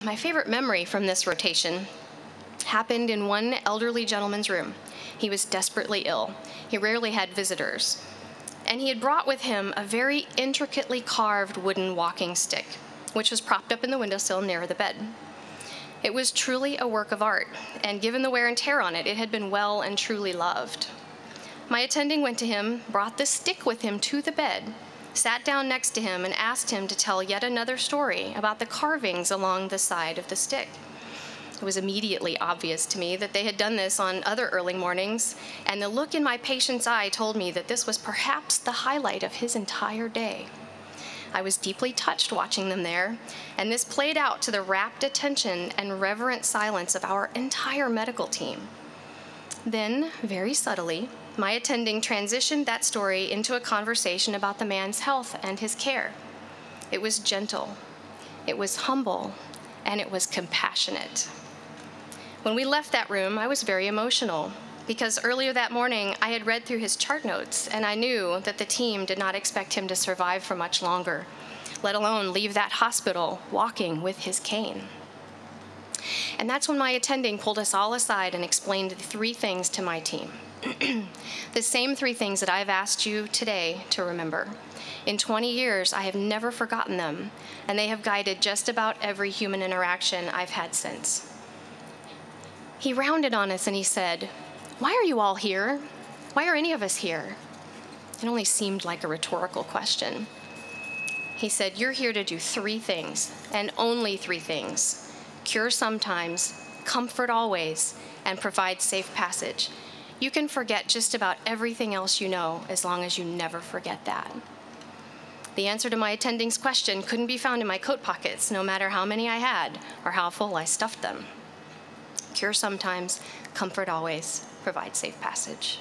My favorite memory from this rotation happened in one elderly gentleman's room. He was desperately ill. He rarely had visitors. And he had brought with him a very intricately carved wooden walking stick, which was propped up in the windowsill near the bed. It was truly a work of art, and given the wear and tear on it, it had been well and truly loved. My attending went to him, brought the stick with him to the bed, sat down next to him, and asked him to tell yet another story about the carvings along the side of the stick. It was immediately obvious to me that they had done this on other early mornings, and the look in my patient's eye told me that this was perhaps the highlight of his entire day. I was deeply touched watching them there, and this played out to the rapt attention and reverent silence of our entire medical team. Then, very subtly, my attending transitioned that story into a conversation about the man's health and his care. It was gentle, it was humble, and it was compassionate. When we left that room, I was very emotional, because earlier that morning I had read through his chart notes, and I knew that the team did not expect him to survive for much longer, let alone leave that hospital walking with his cane. And that's when my attending pulled us all aside and explained 3 things to my team. The same 3 things that I've asked you today to remember. In 20 years, I have never forgotten them, and they have guided just about every human interaction I've had since. He rounded on us and he said, "Why are you all here? Why are any of us here?" It only seemed like a rhetorical question. He said, "You're here to do 3 things, and only 3 things. Cure sometimes, comfort always, and provide safe passage. You can forget just about everything else you know as long as you never forget that." The answer to my attending's question couldn't be found in my coat pockets, no matter how many I had or how full I stuffed them. Cure sometimes, comfort always, provide safe passage.